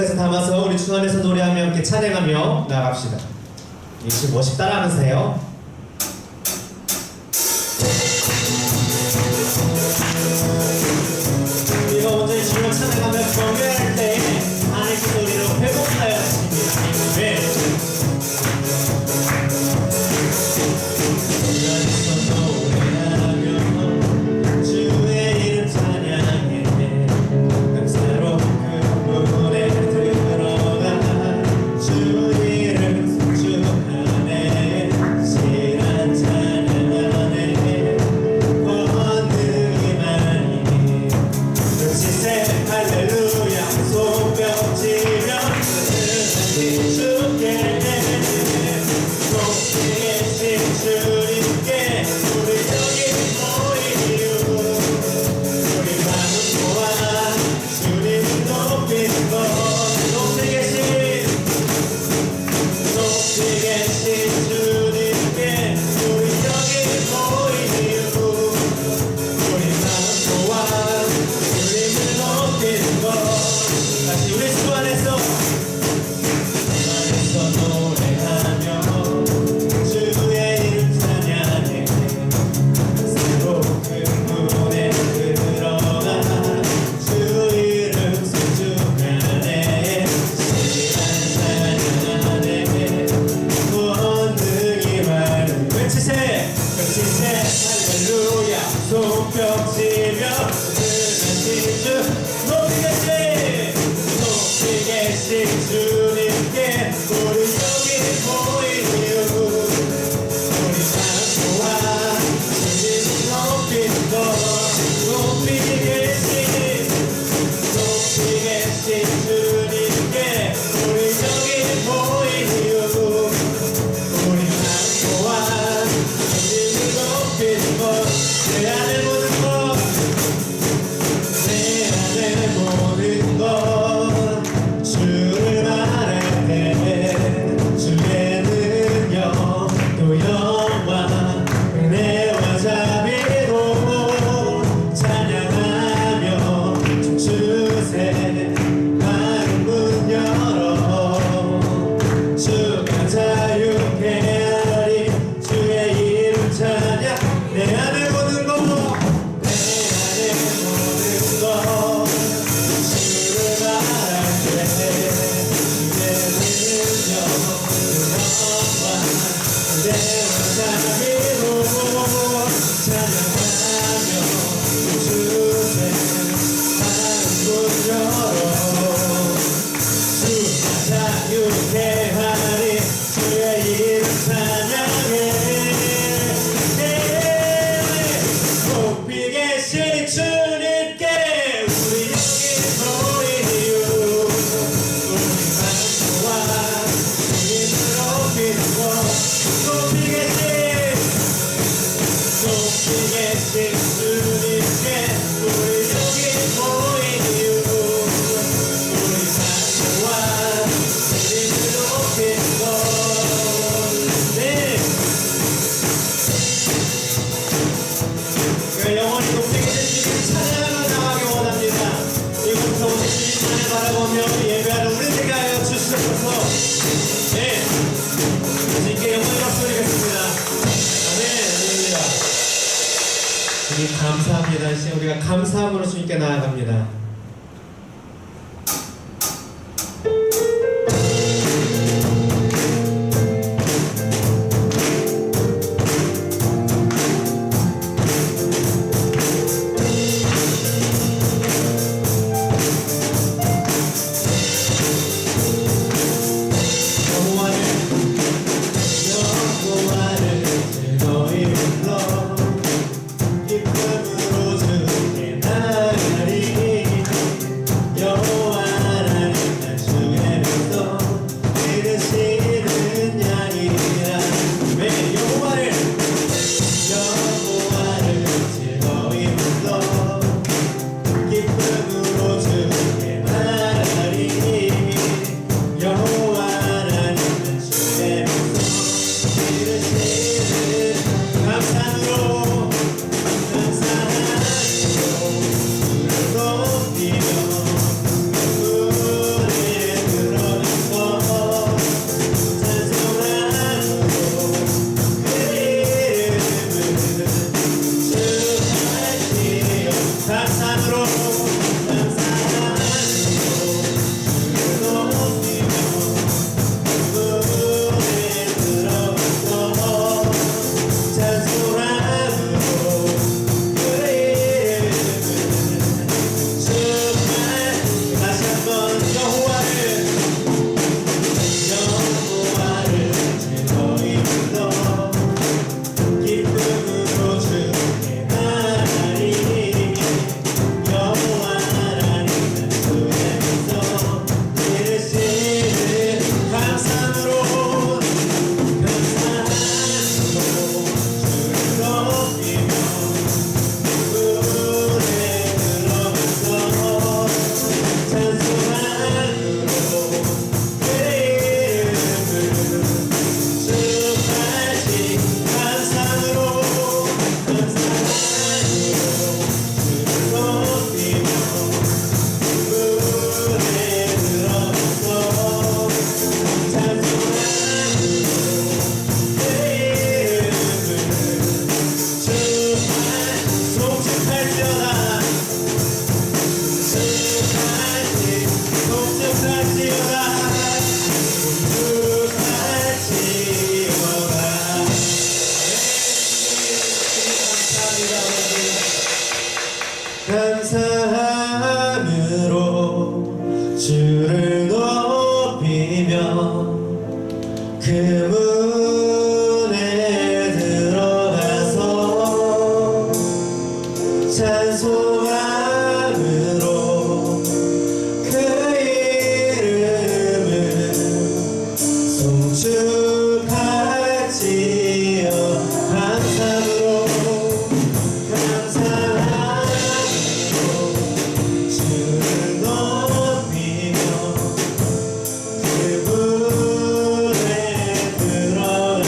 뜻을 담아서 우리 주 안에서 노래하며 함께 찬양하며 나아갑시다. 예수 멋있 따라하세요. 우리가 온전히 주를 찬양하며 경배할 때 하나님의 소리로 회복하여 하십니다. 네. 주님께 우리 여기 모이리요. 우리 사랑과 주님을 높이는 것 높이 계신 주님께 우리 여기 모이리요. 우리 사랑과 주님을 높이는 것 내 안에 모든 것 내 안에 모든 것 영원히 높이게 되시길 찬양하며 나가기 원합니다. 이곳에서 오신 주님만을 바라보며 예배하는 우리들에게 하여 주시옵소서. 네, 주님께 영광의 박수 드리겠습니다. 아멘. 할렐루야. 주님 감사합니다. 이제 우리가 감사함으로 주님께 나아갑니다. 기쁨으로 주께 나가리 그 문에 들어가서 찬송함으로 그 이름을 송축할지어 감사로 주를 높이며 그 문에 들어가서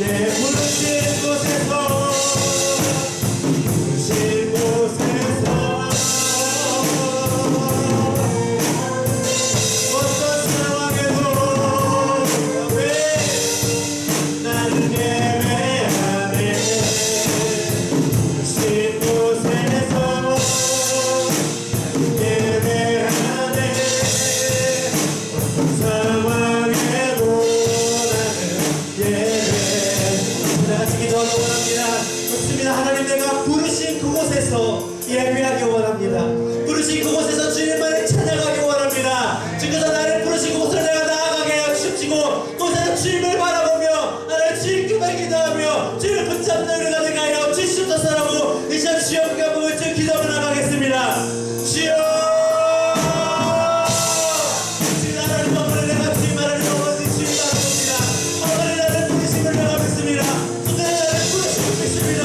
내 부르신 곳에서 부르신 곳에서 어떤 상황에도 왜 나는 예배하네 부르신 곳에서 예배하네 어떤 상황에도 나는 예배 다 같이 기도하기 원합니다. 좋습니다. 하나님 내가 부르신 그곳에서 예배하기 원합니다. 부르신 그곳에서 주님만을 찾아가기 원합니다. 주께서 나를 부르신 곳으로 내가 나아가게 하여 주시고 또 내가 주님을 바라보며 하나님 주님께만 기도하며 주님을 붙잡는 은혜가 되게 하여 주시옵소서라고 이 시간 주여 그가 보고 주 기도하며 나가겠습니다. 주여 지금 하나님 아버지 내가 주님만을 넘어진 주님 바라봅니다. 아버지 나를 부르심을 내가 믿습니다. 또 나를 부르심을 믿습니다.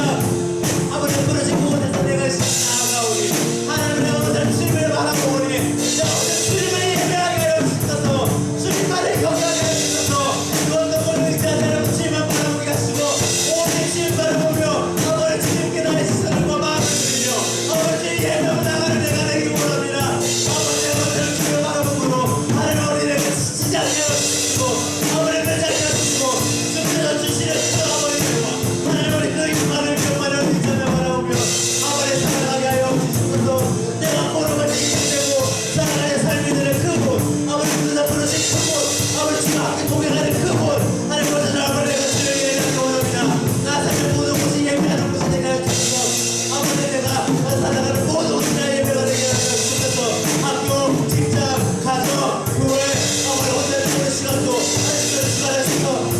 아버지 부르신 그곳에서 내가 나아가오니 하나님 내가 오늘 주님을 바라보오니 내가 오늘 주님을 예배하게 하여 주셔서 주님만을 경외하게 하여 주셔서 그 어떤 것을 의지하지 않고 주님만 바라보게 하시고 오직 주님 바라보며 아버지 주님께 나의 시선과 마음을 드리며 아버지 예배하고 나가는 내가 되기 원합니다. 아버지 내가 오늘 주님을 바라보므로 하나님 어린이에게 지지 않게 하여 주시고 아버지 매지 않게 하여 주시고 주께서 주시는 그 아버지와 하나님 우리 그 이만을 병만을 의지하며 바라보며 아버지 살아가게 하여 주시옵소서. 내가 모르는 일이 되고 살아가는 삶이 되는 그곳 아버지 그들다 부르신 그곳 아버지 주가 함께 동행하는 그곳 하나님 모든 아버지 내가 주를 예배하기 원합니다. 나 사실 모든 곳이 예배하는 곳이 되게 하여 주셔서 아버지 내가 살아가는 모든 곳이 나 예배가 되게 하여 주셔서 학교, 직장, 가정, 교회 아버지 혼자 있는 시간도 하나님 그 시간에서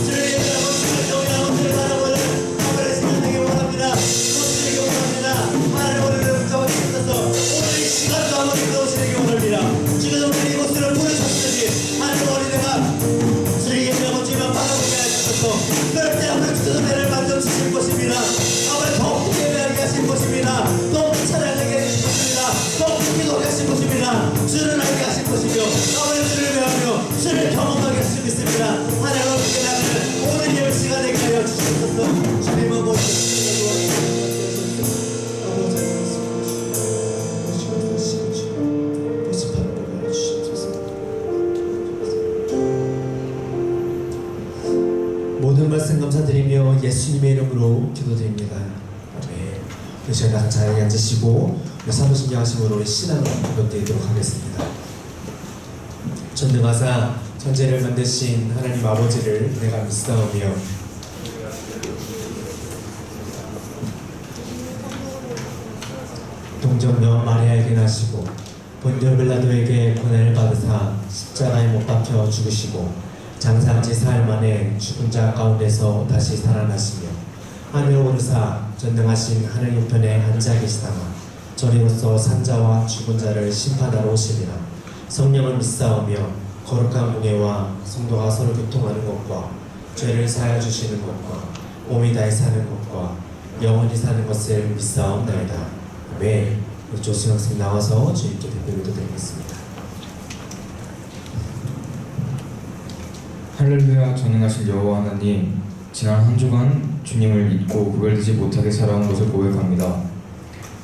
주를 예배하고 주를 경외하고 주를 바라보는 아버지 시간 되기 원합니다. 모시기 원합니다. 하나님 우리를 붙잡아 주셔서 오늘 이 시간도 아버지 들어오시기 원합니다. 지금 우리 이곳으로 부르셨으니 하나님 어린애가 주를 예배하고 주만 바라보게 하셔서 그럴 때 아버지 주께서 나를 만져주실 것입니다. 아버지 더욱 예배하게 하실 것입니다. 더욱 찬양하게 하실 것입니다. 더욱 기도하게 하실 것입니다. 주를 알게 하실 것이며 아버지 주를 배우며 주를 경험하게 하실 것입니다. 하나님 어린애가 나를 오늘 예배 시간 되게 하여 주시옵소서. 주님은 모든 말씀 감사드리며 예수님의 이름으로 기도드립니다. 아멘. 이 시간 잘 앉으시고 사무신경 하심으로 우리 신앙을 고백드리도록 하겠습니다. 전능하사 천지를 만드신 하나님 아버지를 내가 믿사오며 동정녀 마리아에게 나시고 본디오 빌라도에게 고난을 받으사 십자가에 못 박혀 죽으시고 장사한 지 사흘 만에 죽은 자 가운데서 다시 살아나시며 하늘에 오르사 전능하신 하늘 우편에 앉아 계시다가 저리로서 산자와 죽은 자를 심판하러 오시리라. 성령을 믿사오며 거룩한 공예와 성도가 서로 교통하는 것과 죄를 사하여 주시는 것과 몸이 다해 사는 것과 영원히 사는 것을 믿사옵나이다. 아멘. 조수영 선생님 나와서 주님께 대표기도 드리겠습니다. 할렐루야. 전능하신 여호와 하나님, 지난 한 주간 주님을 잊고 구별되지 못하게 살아온 것을 고백합니다.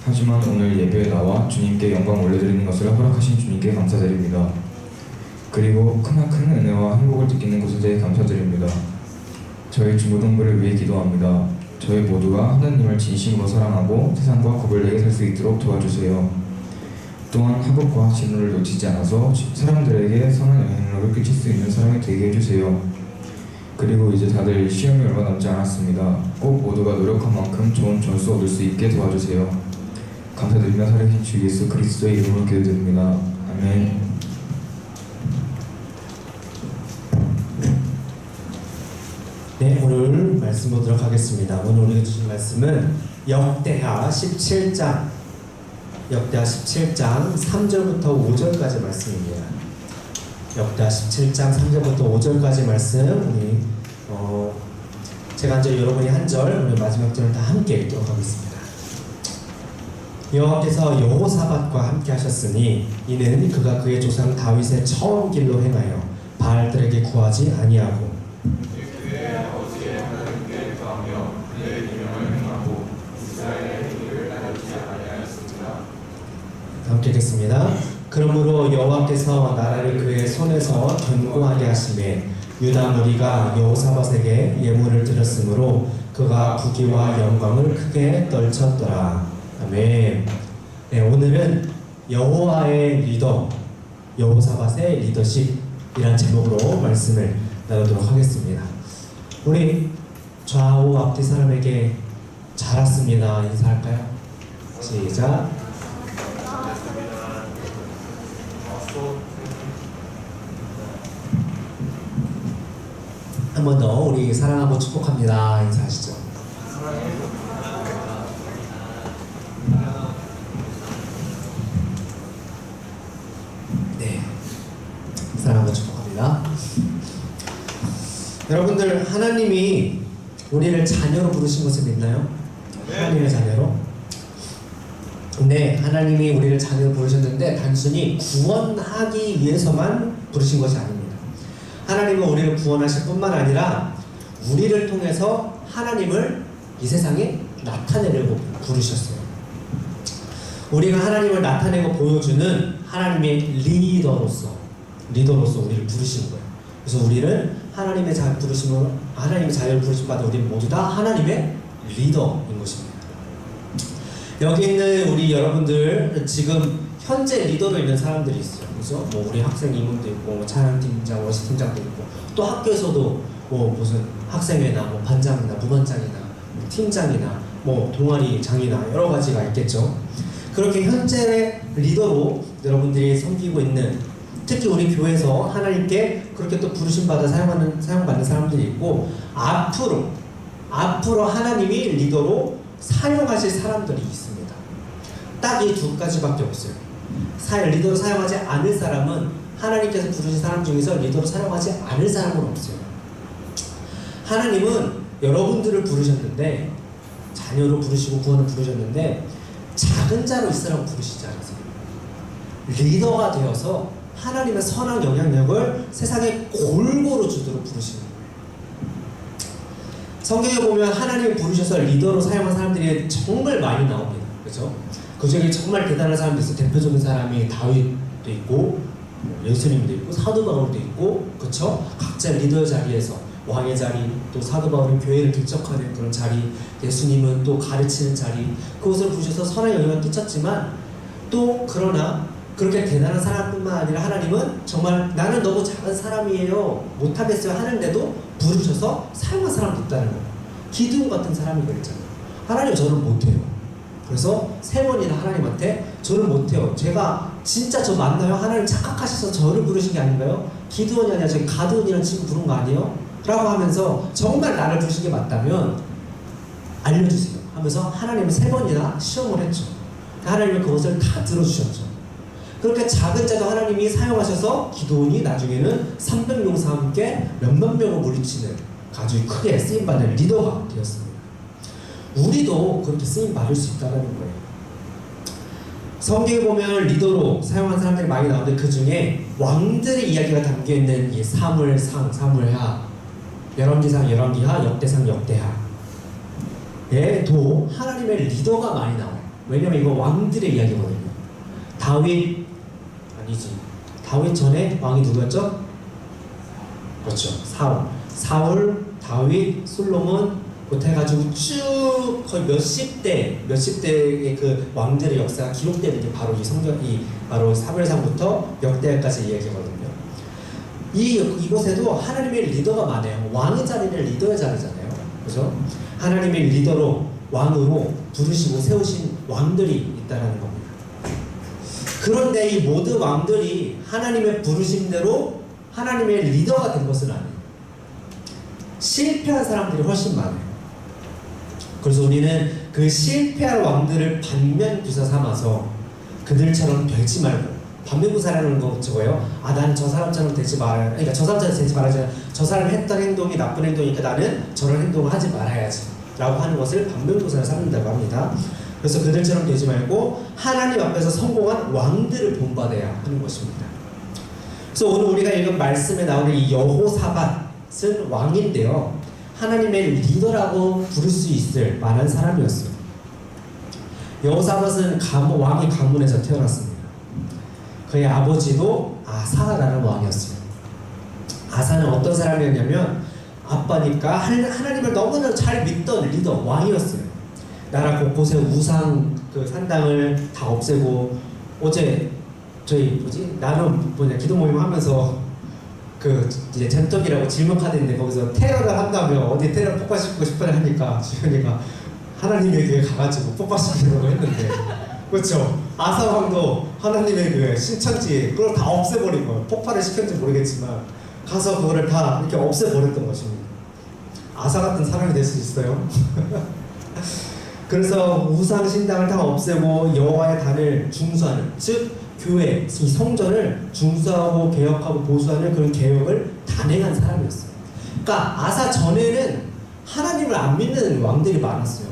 하지만 오늘 예배에 나와 주님께 영광 올려드리는 것을 허락하신 주님께 감사드립니다. 그리고 크나큰 은혜와 행복을 느끼는 것에 대해 감사드립니다. 저희 중고등부를 위해 기도합니다. 저희 모두가 하나님을 진심으로 사랑하고 세상과 구별되게 살 수 있도록 도와주세요. 또한 학업과 진로를 놓치지 않아서 사람들에게 선한 영향력을 끼칠 수 있는 사람이 되게 해주세요. 그리고 이제 다들 시험이 얼마 남지 않았습니다. 꼭 모두가 노력한 만큼 좋은 점수 얻을 수 있게 도와주세요. 감사드리며 살아계신 주 예수 그리스도의 이름으로 기도드립니다. 아멘. 네, 오늘 말씀 보도록 하겠습니다. 오늘 우리가 주신 말씀은 역대하 17장 3절부터 5절까지 말씀입니다. 역대하 17장 3절부터 5절까지 말씀 우리 제가 이제 여러분이 한 절, 오늘 마지막 절을 다 함께 읽도록 하겠습니다. 여호와께서 여호사밧과 함께 하셨으니 이는 그가 그의 조상 다윗의 처음 길로 행하여 바알들에게 구하지 아니하고 구하며 그의 계명을 행하고 이스라엘의 행위를 따르지 아니하였습니다. 함께 읽겠습니다. 그러므로 여호와께서 나라를 그의 손에서 견고하게 하시매 유다 무리가 여호사밧에게 예물을 드렸으므로 그가 부귀와 영광을 크게 떨쳤더라. 아멘. 네, 오늘은 여호와의 리더, 여호사밧의 리더십이란 제목으로 말씀을 나누도록 하겠습니다. 우리 좌우 앞뒤 사람에게 잘 왔습니다 인사할까요? 시작. 한 번 더 우리 사랑하고 축복합니다 인사하시죠. 네, 사랑하고 축복합니다. 여러분들, 하나님이 우리를 자녀로 부르신 것을 믿나요? 하나님의 자녀로? 네, 하나님이 우리를 자녀로 부르셨는데 단순히 구원하기 위해서만 부르신 것이 아닙니다. 하나님은 우리를 구원하실 뿐만 아니라 우리를 통해서 하나님을 이 세상에 나타내려고 부르셨어요. 우리가 하나님을 나타내고 보여주는 하나님의 리더로서 우리를 부르시는 거예요. 그래서 우리를 하나님의 자녀 부르심으로, 하나님의 자녀를 부르심 받은 우리 모두 다 하나님의 리더인 것입니다. 여기 있는 우리 여러분들, 지금 현재 리더로 있는 사람들이 있어요. 그래서 뭐 우리 학생 임원도 있고, 뭐 차량팀장, 워시팀장도 있고, 또 학교에서도 뭐 무슨 학생회나 뭐 반장이나 부반장이나 뭐 팀장이나 뭐 동아리장이나 여러 가지가 있겠죠. 그렇게 현재 리더로 여러분들이 섬기고 있는, 특히 우리 교회에서 하나님께 그렇게 또 부르심받아 사용받는 사람들이 있고, 앞으로 하나님이 리더로 사용하실 사람들이 있습니다. 딱 이 두 가지밖에 없어요. 리더로 사용하지 않을 사람은, 하나님께서 부르신 사람 중에서 리더로 사용하지 않을 사람은 없어요. 하나님은 여러분들을 부르셨는데, 자녀로 부르시고 구원을 부르셨는데 작은 자로 있으라고 부르시지 않으세요. 리더가 되어서 하나님의 선한 영향력을 세상에 골고루 주도록 부르시는 거예요. 성경에 보면 하나님이 부르셔서 리더로 사용한 사람들이 정말 많이 나옵니다. 그렇죠? 그 중에 정말 대단한 사람도 있어요. 대표적인 사람이 다윗도 있고, 예수님도 있고, 사도 바울도 있고, 그렇죠? 각자 리더의 자리에서, 왕의 자리, 또 사도 바울은 교회를 개척하는 그런 자리, 예수님은 또 가르치는 자리, 그것을 부르셔서 선한 영향을 끼쳤지만, 또 그러나 그렇게 대단한 사람뿐만 아니라 하나님은 정말 나는 너무 작은 사람이에요, 못하겠어요 하는데도 부르셔서 사용한 사람도 있다는 거예요. 기드온 같은 사람이 그랬잖아요. 하나님 저는 못해요. 그래서 3번이나 하나님한테 저는 못해요, 제가 진짜 저 맞나요? 하나님 착각하셔서 저를 부르신 게 아닌가요? 기드온이 아니라 저기 가드온이라는 친구 부른 거 아니에요? 라고 하면서 정말 나를 부르신 게 맞다면 알려주세요 하면서 하나님은 3번이나 시험을 했죠. 하나님은 그것을 다 들어주셨죠. 그렇게 작은 자도 하나님이 사용하셔서 기드온이 나중에는 300명과 함께 몇만 명을 물리치는 아주 크게 쓰임받는 리더가 되었습니다. 우리도 그렇게 쓰임받을 수 있다는 거예요. 성경에 보면 리더로 사용한 사람들이 많이 나오는데, 그 중에 왕들의 이야기가 담겨있는 이 사무엘상, 사무엘하, 열왕기상, 열왕기하, 역대상, 역대하 에도 하나님의 리더가 많이 나와요. 왜냐면 이거 왕들의 이야기거든요. 다윗 전에 왕이 누구였죠? 그렇죠, 사울, 다윗, 솔로몬, 그렇게 해가지고 쭉 거의 몇십 대의 그 왕들의 역사가 기록되는 게 바로 이 성경이 바로 사무엘상부터 역대하까지 이야기거든요. 이곳에도 하나님의 리더가 많아요. 왕의 자리는 리더의 자리잖아요. 그죠? 하나님의 리더로, 왕으로 부르시고 세우신 왕들이 있다는 겁니다. 그런데 이 모든 왕들이 하나님의 부르심대로 하나님의 리더가 된 것은 아니에요. 실패한 사람들이 훨씬 많아요. 그래서 우리는 그 실패한 왕들을 반면교사 삼아서 그들처럼 되지 말고, 반면교사라는 거 저거예요. 나는 저 사람처럼 되지 말아야, 그러니까 저 사람처럼 되지 말아야지, 저 사람이 했던 행동이 나쁜 행동이니까 나는 저런 행동을 하지 말아야지 라고 하는 것을 반면교사를 삼는다고 합니다. 그래서 그들처럼 되지 말고 하나님 앞에서 성공한 왕들을 본받아야 하는 것입니다. 그래서 오늘 우리가 읽은 말씀에 나오는 이 여호사밧은 왕인데요, 하나님의 리더라고 부를 수 있을 만한 사람이었어요. 여호사밧은 왕의 가문에서 태어났습니다. 그의 아버지도 아사라는 왕이었어요. 아사는 어떤 사람이었냐면 아빠니까 하나님을 너무나 잘 믿던 리더, 왕이었어요. 나라 곳곳에 우상 산당을 다 없애고, 어제 저희 나눔 기도 모임 하면서 이제 젠톡이라고 질문 카드인데 거기서 테러를 한다며 어디 테러 폭파시키고 싶어 하니까 주현이가 하나님의 교회 가가지고 폭파시키려고 했는데, 그렇죠? 아사 왕도 하나님의 교회 신천지 그걸 다 없애버린 거예요. 폭발을 시켰는지 모르겠지만 가서 그거를 다 이렇게 없애버렸던 것입니다. 아사 같은 사람이 될 수 있어요. 그래서 우상 신당을 다 없애고 여호와의 단을 중수하는, 즉 교회, 이 성전을 중수하고 개혁하고 보수하는 그런 개혁을 단행한 사람이었어요. 그러니까 아사 전에는 하나님을 안 믿는 왕들이 많았어요.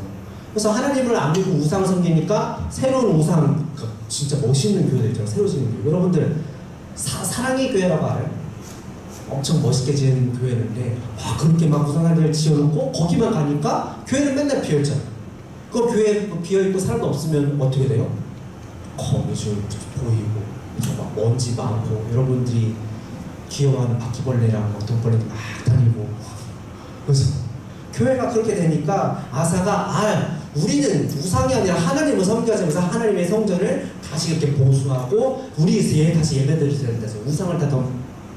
그래서 하나님을 안 믿고 우상을 섬기니까 새로운 우상, 진짜 멋있는 교회들 있잖아요. 새로 지은 교회. 여러분들 사랑의 교회라고 알아요? 엄청 멋있게 지은 교회인데 그렇게 막 우상을 지어놓고 거기만 가니까 교회는 맨날 비어있잖아요. 그 교회 비어있고 사람도 없으면 어떻게 돼요? 거미줄 보이고 막 먼지 많고 여러분들이 귀여워하는 바퀴벌레랑 어떤 벌레도 막 다니고, 그래서 교회가 그렇게 되니까 아사가 우리는 우상이 아니라 하나님을 섬겨하면서 하나님의 성전을 다시 이렇게 보수하고 우리 다시 예배드려야 된다 해서 우상을 다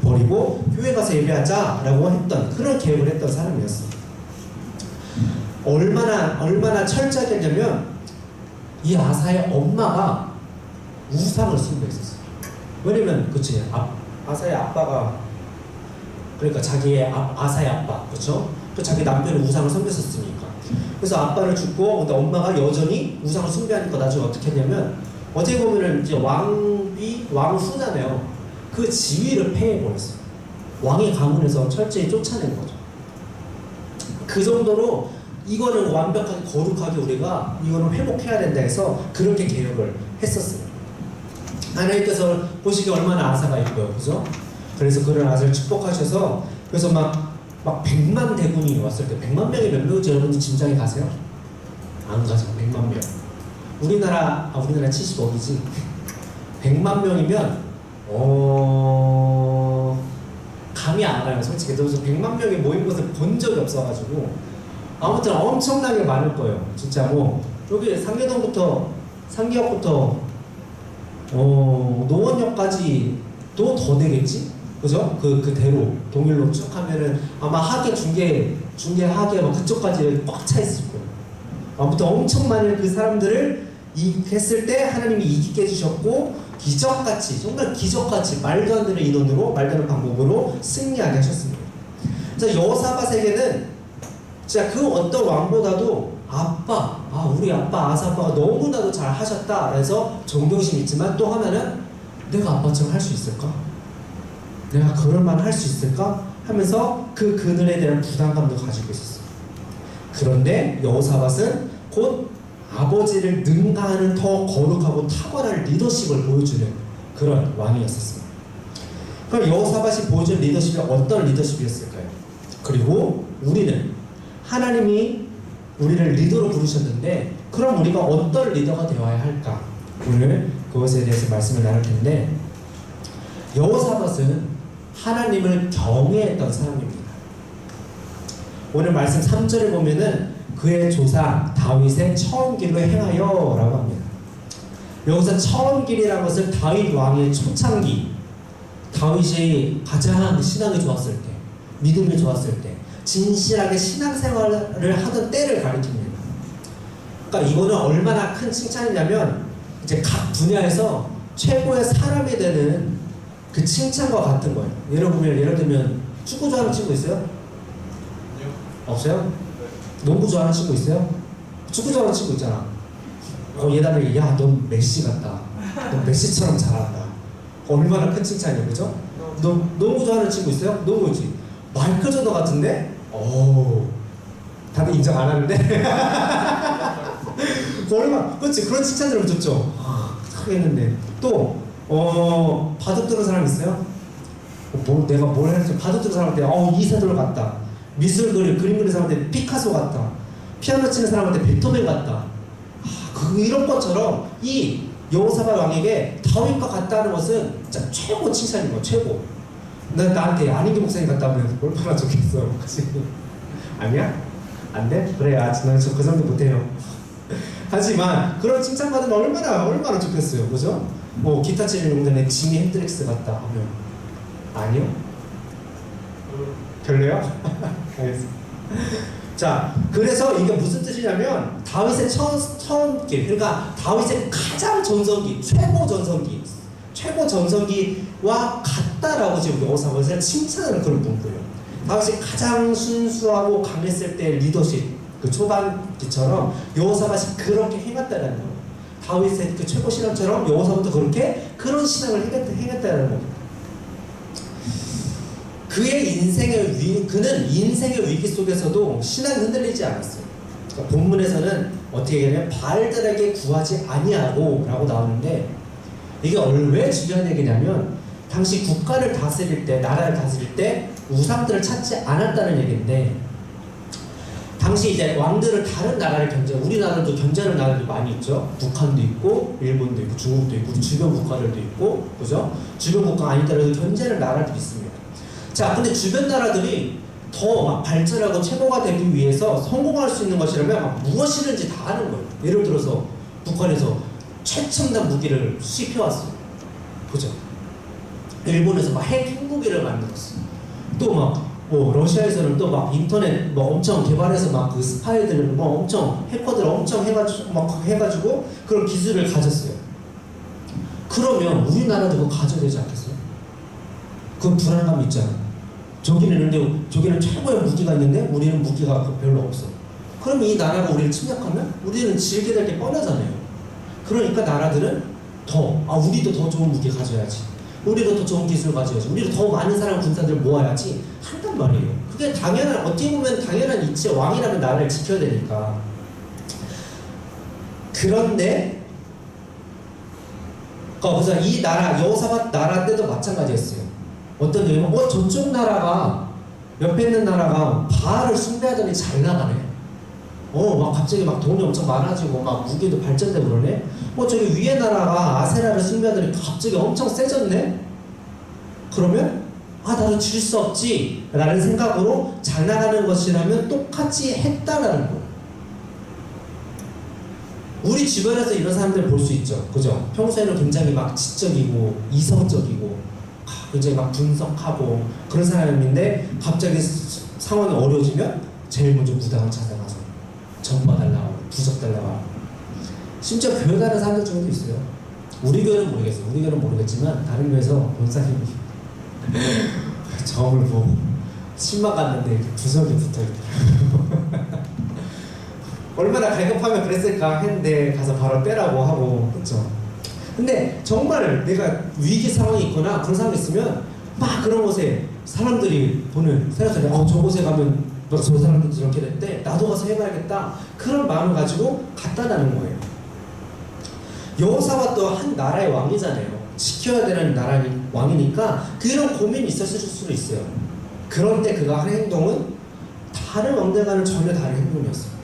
버리고 교회 가서 예배하자라고 했던 그런 계획을 했던 사람이었어요. 얼마나 철저하게 했냐면 이 아사의 엄마가 우상을 숭배했었어요. 왜냐면 아사의 아빠가, 그러니까 자기의 아사의 아빠, 그렇죠? 자기 남편은 우상을 섬겼었으니까. 그래서 아빠를 죽고 근데 엄마가 여전히 우상을 숭배하니까 나중에 어떻게 했냐면, 어떻게 보면은 이제 왕후잖아요. 그 지위를 폐해버렸어요. 왕의 가문에서 철저히 쫓아낸 거죠. 그 정도로 이거는 완벽하게 거룩하게 우리가 이거는 회복해야 된다 해서 그렇게 개혁을 했었어요. 하나님께서 보시기에 얼마나 아사가 있고요, 그죠? 그래서 그런 아사를 축복하셔서, 그래서 막 100만 대군이 왔을 때 100만 명이 몇 명인지 여러분들 짐작이 가세요? 안 가죠. 100만 명. 우리나라 70억이지. 100만 명이면 감이 안 가요. 솔직히. 그래서 100만 명이 모인 것을 본 적이 없어가지고 아무튼 엄청나게 많을 거예요. 진짜 여기 상계역부터 노원역까지도 더 되겠지? 그죠? 그 대로 동일로 쭉 하면은 아마 하계 중계 하계 그쪽까지 꽉 차 있을 거예요. 아무튼 엄청 많은 그 사람들을 했을 때 하나님이 이기게 해주셨고, 기적같이, 정말 기적같이 말도 안 되는 인원으로, 말도 안 되는 방법으로 승리하게 하셨습니다. 자, 여호사밧에게는 진짜 그 어떤 왕보다도 우리 아빠 아사아빠가 너무나도 잘 하셨다 그래서 존경심이 있지만, 또 하나는 내가 아빠처럼 할 수 있을까? 내가 그럴만 할 수 있을까? 하면서 그 그늘에 대한 부담감도 가지고 있었어요. 그런데 여호사밧은 곧 아버지를 능가하는 더 거룩하고 탁월한 리더십을 보여주는 그런 왕이었었습니다. 그럼 여호사밧이 보여준 리더십이 어떤 리더십이었을까요? 그리고 우리는 하나님이 우리를 리더로 부르셨는데, 그럼 우리가 어떤 리더가 되어야 할까? 오늘 그것에 대해서 말씀을 나눌 텐데, 여호사밧은 하나님을 경외했던 사람입니다. 오늘 말씀 3절을 보면은 그의 조상 다윗의 처음 길로 행하여 라고 합니다. 여기서 처음 길이라는 것은 다윗 왕의 초창기, 다윗이 가장 신앙이 좋았을 때, 믿음이 좋았을 때, 진실하게 신앙생활을 하던 때를 가리킵니다. 그러니까 이거는 얼마나 큰 칭찬이냐면, 이제 각 분야에서 최고의 사람이 되는 그 칭찬과 같은 거예요. 예를 들면 축구 좋아하는 친구 있어요? 아니요. 없어요? 농구 좋아하는 친구 있어요? 축구 좋아하는 친구 있잖아. 얘다들 넌 메시 같다. 넌 메시처럼 잘한다. 얼마나 큰 칭찬이에요, 그죠? 농구 좋아하는 친구 있어요? 농구지. 마이클 조던 같은데? 다들 인정 안 하는데? 그렇지, 그런 칭찬 들으면 좋죠. 크게 했는데. 또 바둑 두는 사람 있어요? 내가 뭘 했지? 바둑 두는 사람한테 이세돌 같다. 미술 그림 그리는 사람한테 피카소 같다. 피아노 치는 사람한테 베토벤 같다. 이런 것처럼 이 여호사밧 왕에게 다윗과 같다는 것은 진짜 최고 칭찬인 거야. 최고. 나한테 안인기 목사님 같다면 얼마나 좋겠어. 그치? 아니야? 안 돼? 그래, 나는 그 정도 못해요. 하지만 그런 칭찬받으면 얼마나 좋겠어요. 그죠? 뭐 기타 치는 용단에 지미 핸드릭스 같다 하면 아니요? 별로요? 알겠습니다. 자, 그래서 이게 무슨 뜻이냐면 다윗의 처음 그러니까 다윗의 가장 전성기, 최고 전성기와 같다라고 지금 여호사밧을 칭찬하는 그런 문구예요. 다윗이 가장 순수하고 강했을 때 리더십 그 초반기처럼 여호사밧이 그렇게 행했다는 거예요. 다윗의 그 최고 신앙처럼 여호사밧도 그런 신앙을 행했다는 겁니다. 그는 인생의 위기 속에서도 신앙이 흔들리지 않았어요. 그러니까 본문에서는 어떻게 얘기하냐면 바알들에게 구하지 아니하고 라고 나오는데 이게 왜 중요한 얘기냐면 당시 국가를 다스릴 때, 나라를 다스릴 때 우상들을 찾지 않았다는 얘기인데 당시 이제 왕들은 다른 나라를 우리나라도 견제하는 나라들이 많이 있죠. 북한도 있고, 일본도 있고, 중국도 있고, 우리 주변 국가들도 있고, 그죠? 주변 국가 아니더라도 견제하는 나라들이 있습니다. 자, 근데 주변 나라들이 더 막 발전하고 최고가 되기 위해서 성공할 수 있는 것이라면 막 무엇이든지 다 하는 거예요. 예를 들어서 북한에서 최첨단 무기를 수입해왔어요. 그죠? 일본에서 막 핵무기를 만들었어요. 또 막 러시아에서는 또 막 인터넷 뭐 엄청 개발해서 막 그 스파이들을 뭐 엄청 해커들을 엄청 해가지고 그런 기술을 가졌어요. 그러면 우리나라도 그거 가져야 되지 않겠어요? 그 불안감이 있잖아요. 저기는 최고의 무기가 있는데 우리는 무기가 별로 없어. 그럼 이 나라가 우리를 침략하면 우리는 질게 될 게 뻔하잖아요. 그러니까 나라들은 우리도 더 좋은 무기 가져야지. 우리도 더 좋은 기술 가져야지. 우리도 더 많은 사람 군사들 모아야지 한단 말이에요. 그게 어떻게 보면 당연한 이치에 왕이라면 나라를 지켜야 되니까. 그런데 그래서 이 나라 여호사밧 나라 때도 마찬가지였어요. 어떤 얘기면 저쪽 나라가 옆에 있는 나라가 바알을 숭배하더니 잘 나가네. 막 갑자기 막 돈이 엄청 많아지고 막 무기도 발전되고 그러네. 저기 위에 나라가 아세라를 숭배하더니 갑자기 엄청 세졌네. 그러면 나는 질 수 없지 라는 생각으로 잘 나가는 것이라면 똑같이 했다라는 거예요. 우리 주변에서 이런 사람들 볼 수 있죠. 그죠? 평소에는 굉장히 막 지적이고 이성적이고 굉장히 막 분석하고 그런 사람인데 갑자기 상황이 어려워지면 제일 먼저 무당을 찾아가서 정 봐달라고 부적 달라고 심지어 교회 가는 사람들 중에도 있어요. 우리 교회는 모르겠어요. 우리 교회는 모르겠지만 다른 교회에서 권사님이 점을 보고 신만 갔는데 이렇게 부적이 붙어있더라고요. 얼마나 갈급하면 그랬을까 했는데 가서 바로 빼라고 하고 그렇죠. 근데 정말 내가 위기 상황이 있거나 그런 상황이 있으면 막 그런 곳에 사람들이 생각하냐 저곳에 가면 저 사람들도 저렇게 됐대 나도 가서 해봐야겠다 그런 마음을 가지고 갔다라는 거예요. 여호사밧도 한 나라의 왕이잖아요. 지켜야 되는 나라의 왕이니까 그런 고민이 있었을 수도 있어요. 그런데 그가 한 행동은 다른 왕들과는 전혀 다른 행동이었어요.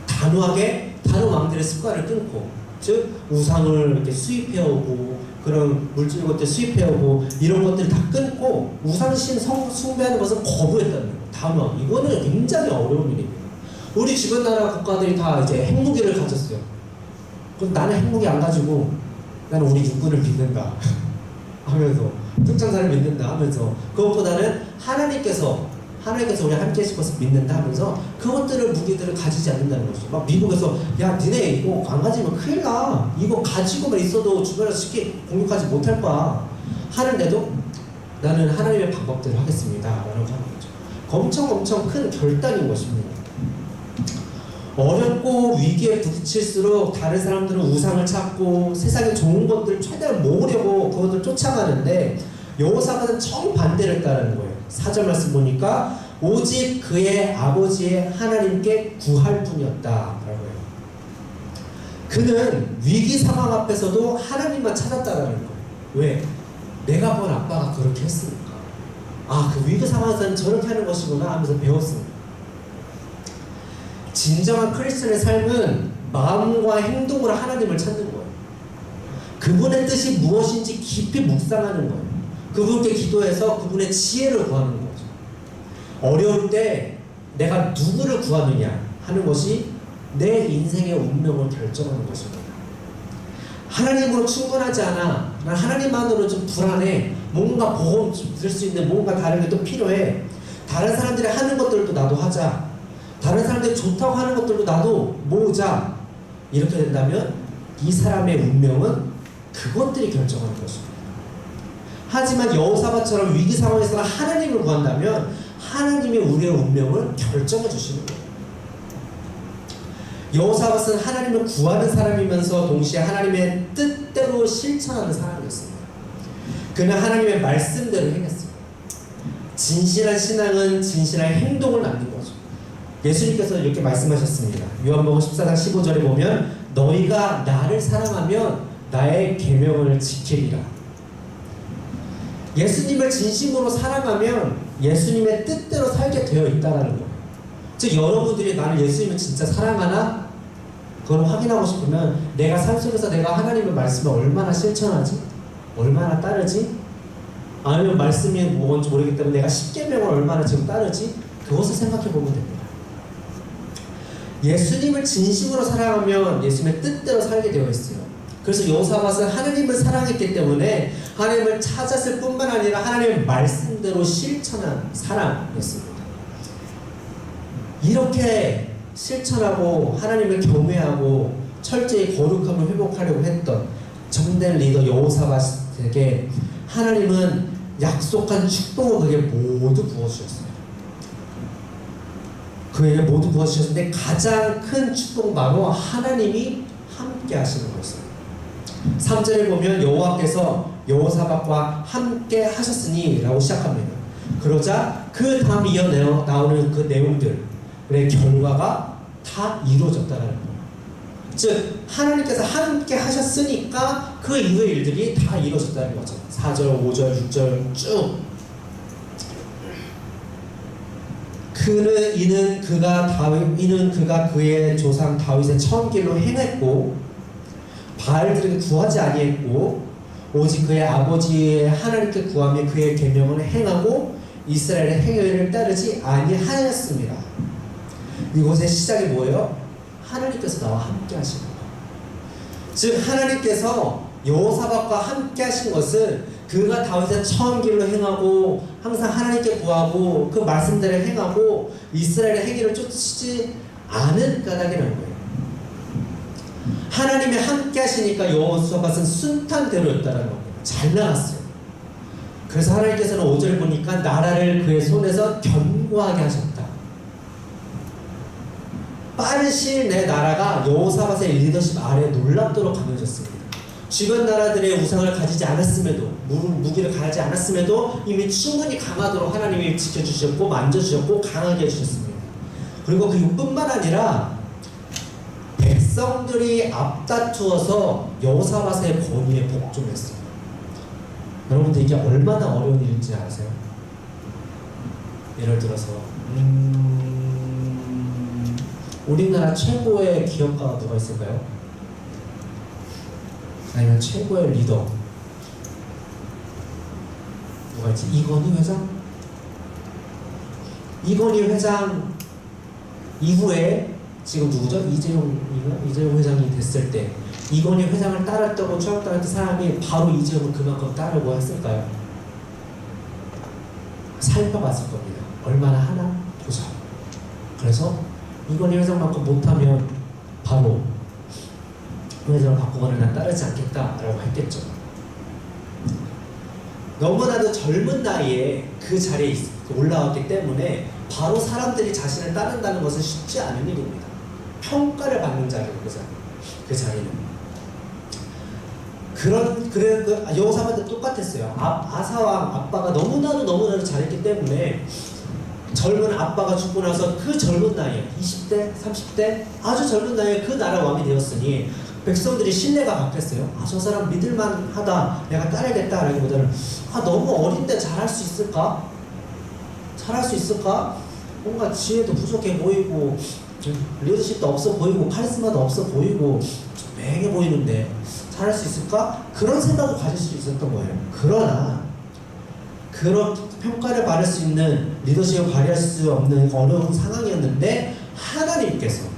단호하게 다른 왕들의 습관을 끊고 즉 우상을 이렇게 수입해오고 그런 물질 것들 수입해오고 이런 것들을 다 끊고 우상신 숭배하는 것을 거부했다는 거예요. 단호하게. 이거는 굉장히 어려운 일입니다. 우리 주변 나라 국가들이 다 이제 핵무기를 가졌어요. 그럼 나는 핵무기 안 가지고 나는 우리 육군을 믿는다 하면서 특전사를 믿는다 하면서 그것보다는 하나님께서 우리 함께 싶어서 믿는다 하면서 그것들을 무기들을 가지지 않는다는 거죠. 막 미국에서 야 니네 이거 안 가지면 큰일 나. 이거 가지고만 있어도 주변에서 쉽게 공격하지 못할 거야. 하는데도 나는 하나님의 방법대로 하겠습니다. 라고 하는 거죠. 엄청 큰 결단인 것입니다. 어렵고 위기에 부딪힐수록 다른 사람들은 우상을 찾고 세상에 좋은 것들을 최대한 모으려고 그것을 쫓아가는데 여호사밧은 정반대를 했다는 거예요. 4절 말씀 보니까 오직 그의 아버지의 하나님께 구할 뿐이었다 라고 해요. 그는 위기 상황 앞에서도 하나님만 찾았다라는 거예요. 왜? 내가 본 아빠가 그렇게 했으니까 그 위기 상황에서는 저렇게 하는 것이구나 하면서 배웠습니다. 진정한 크리스천의 삶은 마음과 행동으로 하나님을 찾는 거예요. 그분의 뜻이 무엇인지 깊이 묵상하는 거예요. 그분께 기도해서 그분의 지혜를 구하는 거죠. 어려울 때 내가 누구를 구하느냐 하는 것이 내 인생의 운명을 결정하는 것입니다. 하나님으로 충분하지 않아. 난 하나님만으로 좀 불안해. 뭔가 보험 들 수 있는 뭔가 다른 게 또 필요해. 다른 사람들이 하는 것들도 나도 하자. 다른 사람들이 좋다고 하는 것들도 나도 모으자. 이렇게 된다면 이 사람의 운명은 그것들이 결정하는 것입니다. 하지만 여호사밧처럼 위기 상황에서는 하나님을 구한다면 하나님이 우리의 운명을 결정해 주시는 거예요. 여호사밧은 하나님을 구하는 사람이면서 동시에 하나님의 뜻대로 실천하는 사람이었습니다. 그는 하나님의 말씀대로 행했어요. 진실한 신앙은 진실한 행동을 낳는 거죠. 예수님께서 이렇게 말씀하셨습니다. 요한복음 14장 15절에 보면 너희가 나를 사랑하면 나의 계명을 지키리라. 예수님을 진심으로 사랑하면 예수님의 뜻대로 살게 되어 있다는 거예요. 즉 여러분들이 나는 예수님을 진짜 사랑하나? 그걸 확인하고 싶으면 내가 삶 속에서 내가 하나님의 말씀을 얼마나 실천하지? 얼마나 따르지? 아니면 말씀이 뭔지 모르기 때문에 내가 십계명을 얼마나 지금 따르지? 그것을 생각해 보면 됩니다. 예수님을 진심으로 사랑하면 예수님의 뜻대로 살게 되어 있어요. 그래서 여호사밧은 하나님을 사랑했기 때문에 하나님을 찾았을 뿐만 아니라 하나님의 말씀대로 실천한 사람이었습니다. 이렇게 실천하고 하나님을 경외하고 철저히 거룩함을 회복하려고 했던 정된 리더 여호사밧에게 하나님은 약속한 축복을 그에게 모두 부어주셨어요. 그에게 모두 부어주셨는데 가장 큰 축복은 바로 하나님이 함께 하시는 거였어요. 3절에 보면 여호와께서 여호사밧과 함께 하셨으니 라고 시작합니다. 그러자 그 다음 이어 나오는 그 내용들의 결과가 다 이루어졌다는 거예요. 즉 하나님께서 함께 하셨으니까 그 이후의 일들이 다 이루어졌다는 거죠. 4절, 5절, 6절 쭉 이는 그가 그의 조상 다윗의 처음 길로 행했고 바알들에게 구하지 아니했고 오직 그의 아버지의 하나님께 구하며 그의 계명을 행하고 이스라엘의 행위를 따르지 아니하였습니다. 이곳의 시작이 뭐예요? 하나님께서 나와 함께 하신 거예요. 즉 하나님께서 여호사밧과 함께 하신 것은 그가 다윗의 처음 길로 행하고 항상 하나님께 구하고 그 말씀대로 행하고 이스라엘의 행위를 쫓지 않은 까닭이라는 거예요. 하나님이 함께 하시니까 여호사밧은 순탄대로였다는 겁니다. 잘 나갔어요. 그래서 하나님께서는 5절 보니까 나라를 그의 손에서 견고하게 하셨다. 빠른 시일 내 나라가 여호사밧의 리더십 아래 놀랍도록 강해졌습니다. 주변 나라들의 우상을 가지지 않았음에도 무기를 가지지 않았음에도 이미 충분히 강하도록 하나님이 지켜주셨고 만져주셨고 강하게 해주셨습니다. 그리고 그뿐만 아니라 백성들이 앞다투어서 여호사밧의 권위에 복종했어요. 여러분들 이게 얼마나 어려운 일인지 아세요? 예를 들어서 우리나라 최고의 기업가가 누가 있을까요? 아니면 최고의 리더 누가 있지? 이건희 회장? 이건희 회장 이후에 지금 누구죠? 이재용 회장이 됐을 때 이건희 회장을 따랐다고 추앙당했던 사람이 바로 이재용을 그만큼 따르고 했을까요? 살펴봤을 겁니다. 얼마나 하나? 보자. 그래서 이건희 회장만큼 못하면 바로 그 회장을 바꾸거나 난 따르지 않겠다라고 했겠죠. 너무나도 젊은 나이에 그 자리에 올라왔기 때문에 바로 사람들이 자신을 따른다는 것은 쉽지 않은 일입니다. 평가를 받는 자리예요, 그 자리는. 여호사밧도 똑같았어요. 아사왕 아빠가 너무나도 잘했기 때문에 젊은 아빠가 죽고 나서 그 젊은 나이에 20대, 30대 아주 젊은 나이에 그 나라 왕이 되었으니 백성들이 신뢰가 바뀌었어요. 저 사람 믿을만하다, 내가 따르겠다라기보다는 너무 어린데 잘할 수 있을까? 잘할 수 있을까? 뭔가 지혜도 부족해 보이고 리더십도 없어 보이고 카리스마도 없어 보이고 좀 맹해 보이는데 잘할 수 있을까? 그런 생각을 가질 수 있었던 거예요. 그러나 그런 평가를 받을 수 있는 리더십을 발휘할 수 없는 어려운 상황이었는데 하나님께서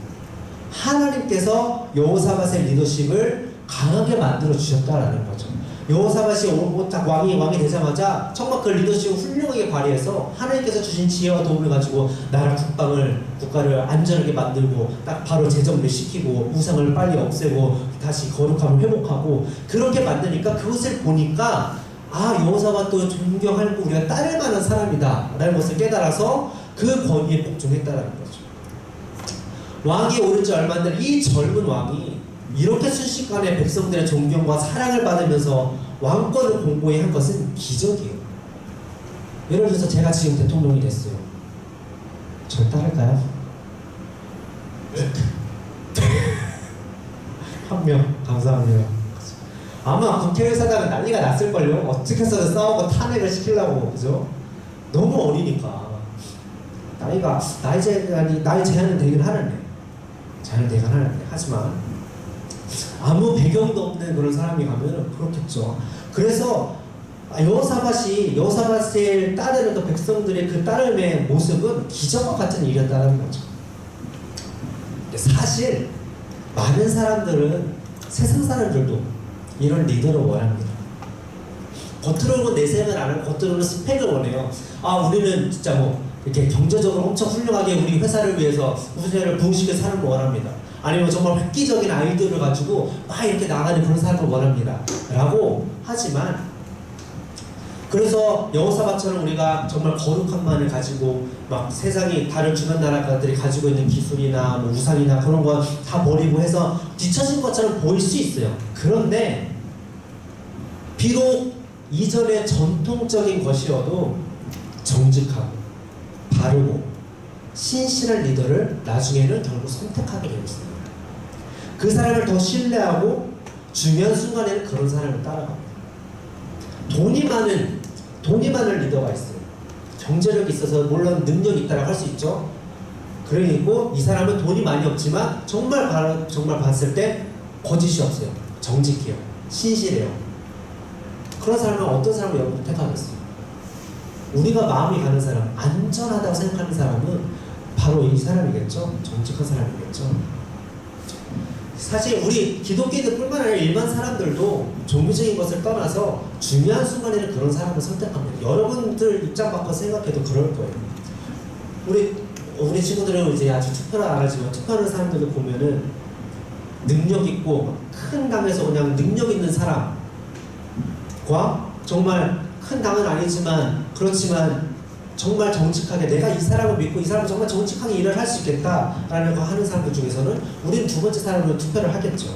여호사밧의 리더십을 강하게 만들어 주셨다라는 거죠. 여호사밧이 딱 왕이 되자마자 정말 그 리더십을 훌륭하게 발휘해서 하나님께서 주신 지혜와 도움을 가지고 나라 국가를 안전하게 만들고 딱 바로 재정비를 시키고 우상을 빨리 없애고 다시 거룩함을 회복하고 그렇게 만드니까 그것을 보니까 여호사밧도 존경하고 우리가 따를 만한 사람이다 라는 것을 깨달아서 그 권위에 복종했다라는 거죠. 왕이 오른 지 얼마 안 된 이 젊은 왕이 이렇게 순식간에 백성들의 존경과 사랑을 받으면서 왕권을 공고히 한 것은 기적이에요. 예를 들어서 제가 지금 대통령이 됐어요. 절 따를까요? 한 명 감사합니다. 아마 국회의원 사다가 난리가 났을걸요. 어떻게 해서 싸우고 탄핵을 시키려고, 그죠? 너무 어리니까 나이 제한은 되긴 하는데 하지만 아무 배경도 없는 그런 사람이 가면 그렇겠죠. 그래서 여호사밧을 따르는 그 백성들의 그 따름의 모습은 기적과 같은 일이었다는 거죠. 사실 많은 사람들은, 세상 사람들도 이런 리더를 원합니다. 겉으로는 내색을 안 하고 겉으로는 스펙을 원해요. 우리는 진짜 이렇게 경제적으로 엄청 훌륭하게 우리 회사를 위해서 우세를 부흥시켜 사는 걸 원합니다. 아니면 정말 획기적인 아이디어를 가지고 막 이렇게 나가는 그런 사람을 원합니다 라고 하지만, 그래서 여호사밧처럼 우리가 정말 거룩함만을 가지고 막 세상이 다른 주변 나라들이 가지고 있는 기술이나 우상이나 그런 거 다 버리고 해서 뒤처진 것처럼 보일 수 있어요. 그런데 비록 이전의 전통적인 것이어도 정직하고 바르고 신실한 리더를 나중에는 결국 선택하게 되어 있습니다. 그 사람을 더 신뢰하고 중요한 순간에는 그런 사람을 따라갑니다. 돈이 많은 리더가 있어요. 경제력이 있어서 물론 능력이 있다고 할 수 있죠. 그리고 이 사람은 돈이 많이 없지만 정말 봤을 때 거짓이 없어요. 정직해요. 신실해요. 그런 사람은 어떤 사람을 여러분 택하겠어요? 우리가 마음이 가는 사람, 안전하다고 생각하는 사람은 바로 이 사람이겠죠. 정직한 사람이겠죠. 사실 우리 기독교인들뿐만 아니라 일반 사람들도 종교적인 것을 떠나서 중요한 순간에는 그런 사람을 선택합니다. 여러분들 입장 바꿔 생각해도 그럴 거예요. 우리 친구들은 이제 아주 투표를 안 하지만 투표하는 사람들을 보면은 능력 있고 큰 당에서 그냥 능력 있는 사람과 정말 큰 당은 아니지만 그렇지만 정말 정직하게 내가 이 사람을 믿고 이 사람은 정말 정직하게 일을 할 수 있겠다라는 거 하는 사람들 중에서는 우리는 두 번째 사람으로 투표를 하겠죠.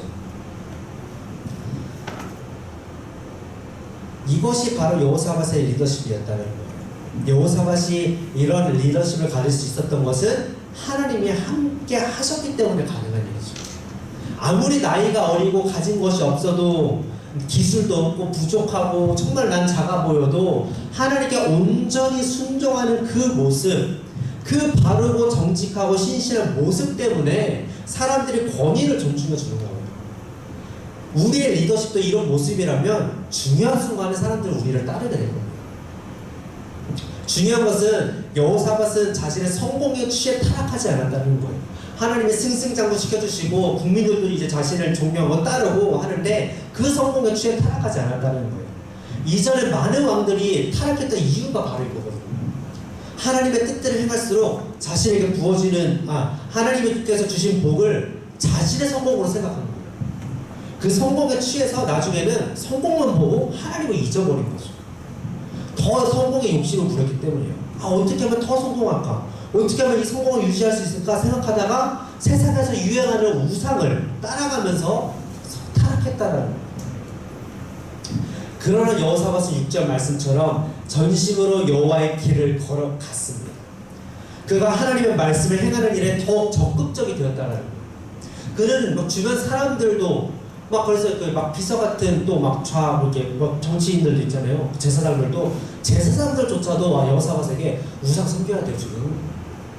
이것이 바로 여호사밧의 리더십이었다는 거예요. 여호사밧이 이런 리더십을 가질 수 있었던 것은 하나님이 함께 하셨기 때문에 가능한 일이죠. 아무리 나이가 어리고 가진 것이 없어도 기술도 없고 부족하고 정말 난 작아 보여도 하나님께 온전히 순종하는 그 모습, 그 바르고 정직하고 신실한 모습 때문에 사람들이 권위를 존중해 주는 거예요. 우리의 리더십도 이런 모습이라면 중요한 순간에 사람들은 우리를 따르게 될 겁니다. 중요한 것은 여호사밧은 자신의 성공의 취에 타락하지 않았다는 거예요. 하나님이 승승장구 시켜주시고 국민들도 이제 자신을 존경하고 따르고 하는데 그 성공의 취에 타락하지 않았다는 거예요. 이전에 많은 왕들이 타락했던 이유가 바로 이거거든요. 하나님의 뜻대로 행할수록 자신에게 부어지는 하나님께서 주신 복을 자신의 성공으로 생각하는 거예요. 그 성공에 취해서 나중에는 성공만 보고 하나님을 잊어버린 거죠. 더 성공의 욕심을 부렸기 때문이에요. 어떻게 하면 더 성공할까? 어떻게 하면 이 성공을 유지할 수 있을까 생각하다가 세상에서 유행하는 우상을 따라가면서 타락했다는 거예요. 그러나 여호사밧은 6절 말씀처럼 전심으로 여호와의 길을 걸어갔습니다. 그가 하나님의 말씀을 행하는 일에 더욱 적극적이 되었다는 거예요. 그는 주변 사람들도 그래서 비서 같은 이렇게 정치인들도 있잖아요. 제사장들조차도 여호사밧에게 우상 섬겨야 돼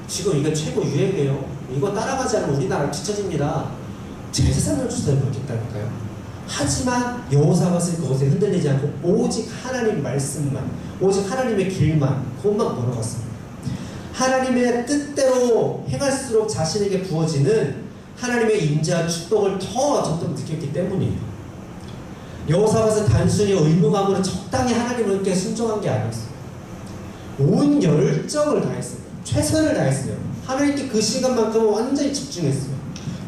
지금 이게 최고 유행이에요. 이거 따라가지 않으면 우리나라 뒤처집니다. 제사상을 주사를 그렇겠다니까요. 하지만 여호사밧은 그것에 흔들리지 않고 오직 하나님 말씀만, 오직 하나님의 길만, 그것만 걸어갔습니다. 하나님의 뜻대로 행할수록 자신에게 부어지는 하나님의 임재와 축복을 더 점점 느꼈기 때문이에요. 여호사밧은 단순히 의무감으로 적당히 하나님께 순종한 게 아니었어요. 온 열정을 다했어요. 최선을 다했어요. 하나님께 그 시간만큼은 완전히 집중했어요.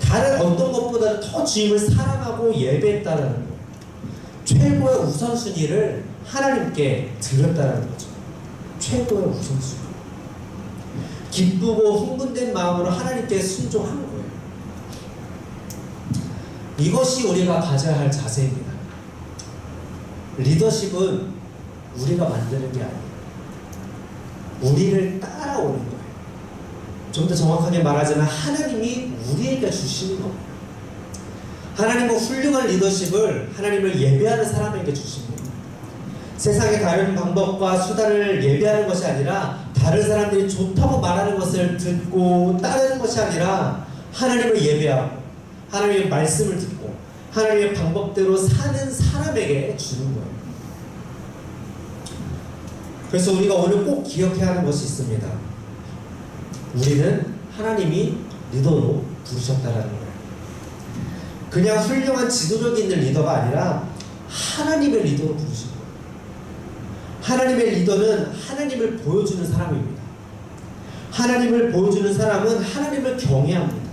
다른 어떤 것보다 더 주님을 사랑하고 예배했다는 거예요. 최고의 우선순위를 하나님께 드렸다는 거죠. 최고의 우선순위. 기쁘고 흥분된 마음으로 하나님께 순종한 거예요. 이것이 우리가 가져야 할 자세입니다. 리더십은 우리가 만드는 게 아니에요. 우리를 따라오는 거예요. 좀 더 정확하게 말하자면 하나님이 우리에게 주시는 겁니다. 하나님은 훌륭한 리더십을 하나님을 예배하는 사람에게 주십니다. 세상의 다른 방법과 수단을 예배하는 것이 아니라 다른 사람들이 좋다고 말하는 것을 듣고 따르는 것이 아니라 하나님을 예배하고 하나님의 말씀을 듣고 하나님의 방법대로 사는 사람에게 주는 거예요. 그래서 우리가 오늘 꼭 기억해야 하는 것이 있습니다. 우리는 하나님이 리더로 부르셨다는 거예요. 그냥 훌륭한 지도력 있는 리더가 아니라 하나님의 리더로 부르신 거예요. 하나님의 리더는 하나님을 보여주는 사람입니다. 하나님을 보여주는 사람은 하나님을 경외합니다.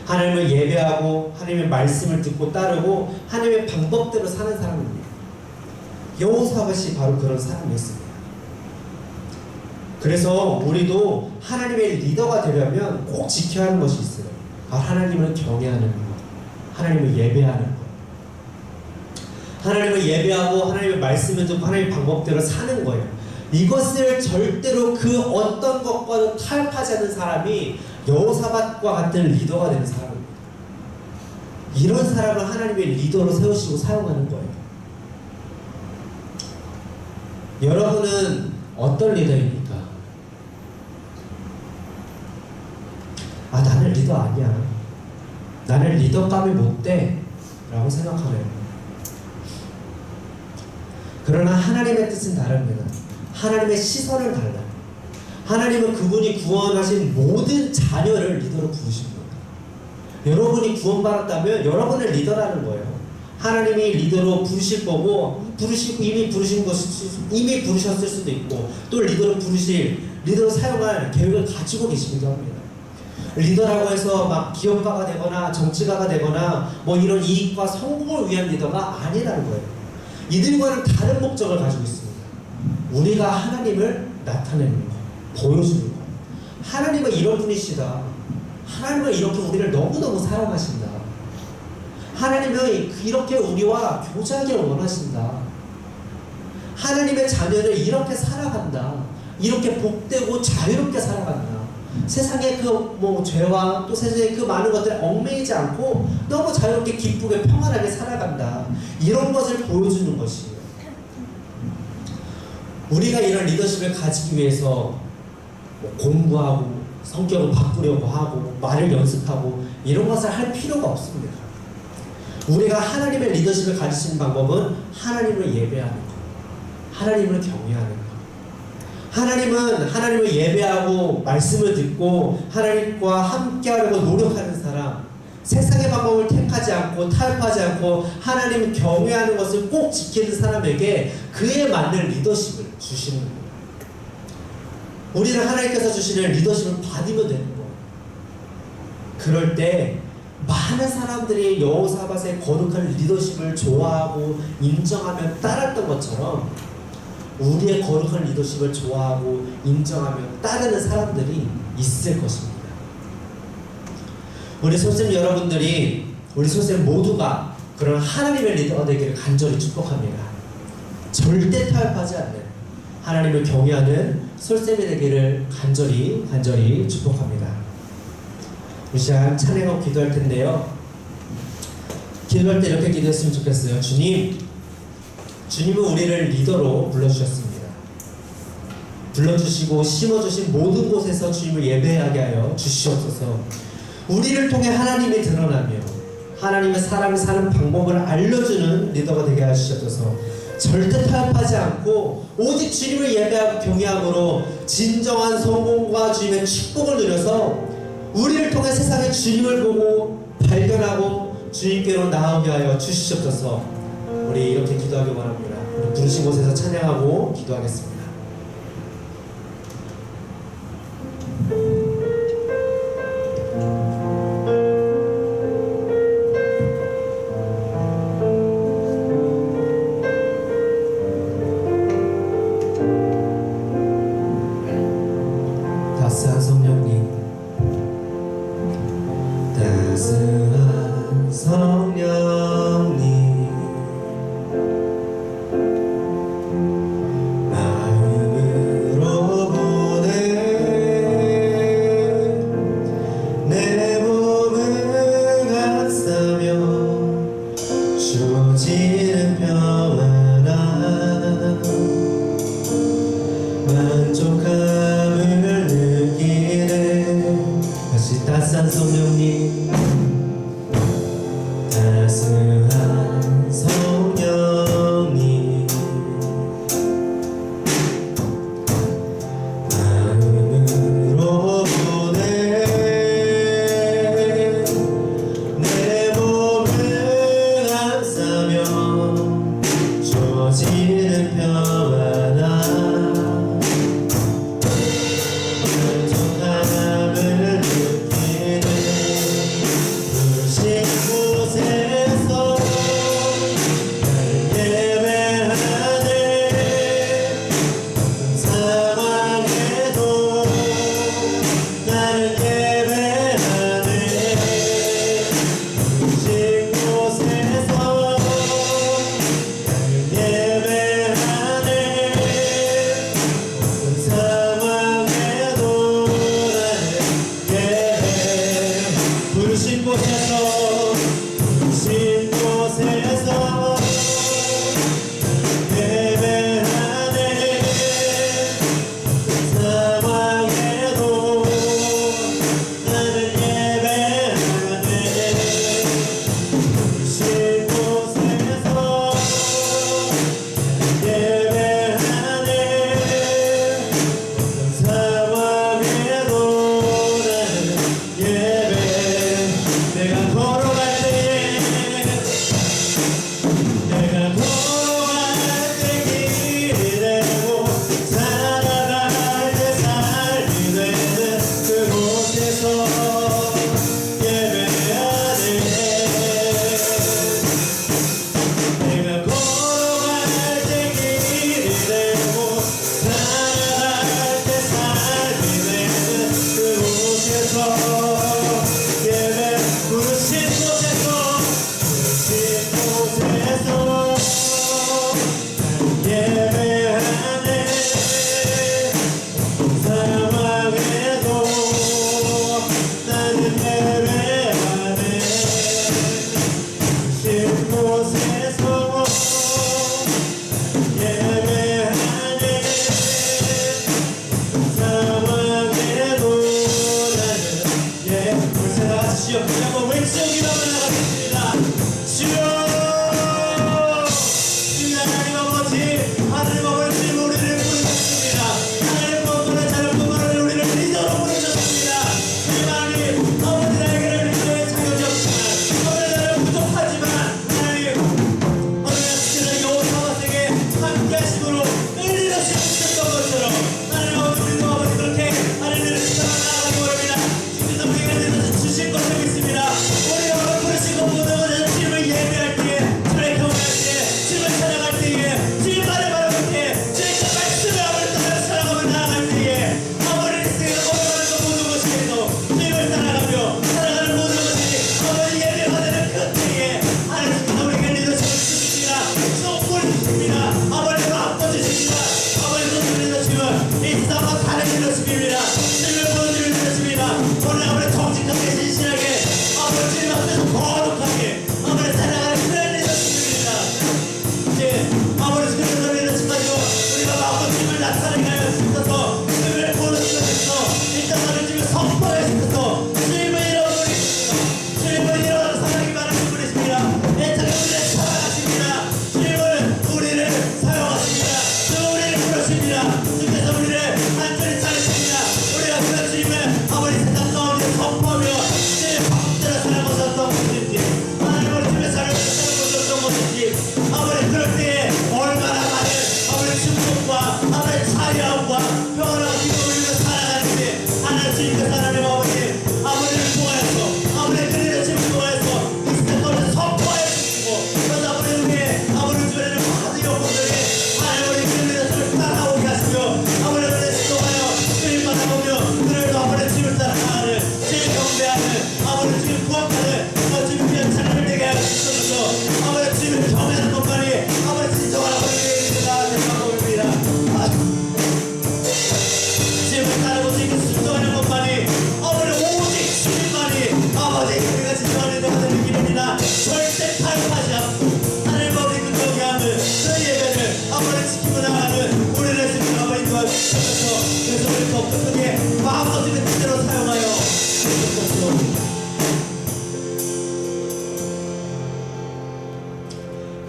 하나님을 예배하고 하나님의 말씀을 듣고 따르고 하나님의 방법대로 사는 사람입니다. 여호사밧이 바로 그런 사람이었습니다. 그래서 우리도 하나님의 리더가 되려면 꼭 지켜야 하는 것이 있어요. 하나님을 경외하는 것, 하나님을 예배하는 것, 하나님을 예배하고 하나님의 말씀을 듣고 하나님의 방법대로 사는 거예요. 이것을 절대로 그 어떤 것과도 타협하지 않는 사람이 여호사밧과 같은 리더가 되는 사람입니다. 이런 사람을 하나님의 리더로 세우시고 사용하는 거예요. 여러분은 어떤 리더입니까? 나는 리더 아니야. 나는 리더감이 못 돼. 라고 생각하네요. 그러나 하나님의 뜻은 다릅니다. 하나님의 시선은 달라요. 하나님은 그분이 구원하신 모든 자녀를 리더로 부르신 거예요. 여러분이 구원받았다면 여러분을 리더라는 거예요. 하나님이 리더로 부르실 거고 이미 부르셨을 수도 있고 또 리더로 사용할 계획을 가지고 계시기도 합니다. 리더라고 해서 막 기업가가 되거나 정치가가 되거나 뭐 이런 이익과 성공을 위한 리더가 아니라는 거예요. 이들과는 다른 목적을 가지고 있습니다. 우리가 하나님을 나타내는 거, 보여주는 거. 하나님은 이런 분이시다. 하나님은 이렇게 우리를 너무너무 사랑하신다. 하나님은 이렇게 우리와 교제하기를 원하신다. 하나님의 자녀를 이렇게 살아간다. 이렇게 복되고 자유롭게 살아간다. 세상의 죄와 또 세상의 그 많은 것들에 얽매이지 않고 너무 자유롭게 기쁘게 평안하게 살아간다. 이런 것을 보여주는 것이에요. 우리가 이런 리더십을 가지기 위해서 공부하고 성격을 바꾸려고 하고 말을 연습하고 이런 것을 할 필요가 없습니다. 우리가 하나님의 리더십을 가지시는 방법은 하나님을 예배하는 것, 하나님을 경외하는 것. 하나님은 하나님을 예배하고 말씀을 듣고 하나님과 함께하려고 노력하는 사람, 세상의 방법을 택하지 않고 타협하지 않고 하나님을 경외하는 것을 꼭 지키는 사람에게 그에 맞는 리더십을 주시는 거예요. 우리는 하나님께서 주시는 리더십을 받으면 되는 거예요. 그럴 때 많은 사람들이 여호사밧의 거룩한 리더십을 좋아하고 인정하며 따랐던 것처럼 우리의 거룩한 리더십을 좋아하고 인정하며 따르는 사람들이 있을 것입니다. 우리 선생님 여러분들이, 우리 선생님 모두가 그런 하나님의 리더가 되기를 간절히 축복합니다. 절대 타협하지 않는 하나님을 경외하는 선생님이 되기를 간절히 축복합니다. 우리 시간 찬양하고 기도할 텐데요. 기도할 때 이렇게 기도했으면 좋겠어요. 주님은 우리를 리더로 불러주셨습니다. 불러주시고 심어주신 모든 곳에서 주님을 예배하게 하여 주시옵소서. 우리를 통해 하나님이 드러나며 하나님의 사람이 사는 방법을 알려주는 리더가 되게 하시옵소서. 절대 타협하지 않고 오직 주님을 예배하고 경외함으로 진정한 성공과 주님의 축복을 누려서 우리를 통해 세상에 주님을 보고 발견하고 주님께로 나오게 하여 주시옵소서. 우리 이렇게 기도하기 원합니다. 우리 부르신 곳에서 찬양하고 기도하겠습니다. 따스한 성령님, 따스한 성령님, 마음으로 보내 내 몸을 감싸며 주어지는 평안함 만족함을 느끼네. 다시 따스한 성령님, 따스한 성령님, 마음으로 보내 내 몸을 감싸며 주어지는 평안함 만족함을 느끼는 부르신 곳에서 나를 예배하네. 어떤 상황에도 나를 예배하네. 부르신 곳에서 나를 예배하네. 어떤 상황에도 나를 예배해. 부르신 곳에서 부르신 곳에서 예배하네. 어떤 상황에도 나를 예배하네. 부르신 곳에서 예배하네. 어떤 상황에도 나를 예배해. 내가 걸어갈 때에 내가 걸어갈 때 길이 되고 살아갈 때 삶이 되는 그곳에서 예배하네. 내가 걸어갈 때 길이 되고 살아갈 때 삶이 되는 그곳에서 예배. 부르신 곳에서 부르신 곳에서 예배하네. 어떤 상황에도 나는 예배하네. 부르신 곳에서 예배하네. 어떤 상황에도 나는 불새 다 같이 주여 그냥 한번 외치기만 나가겠습니다. 주여, 주여 하나님 아버지, 하늘 아버지 우리를 부르셨습니다. 하나님 아버지의 자녀 뿐만을 우리를 리더로 부르셨습니다. 하나님 아버지 나에게는 리더의 자격이 없지만 아버지 나는 부족하지만 하나님 어느 시대의 요사와에게 함께 하심으로 리더십 주셨던 것처럼 하나님 아버지 우리도 아버지 그렇게 하나님을 나아가기 원합니다. 주께서 우리에게 리더십 주실 것을 믿습니다. 우리 여러분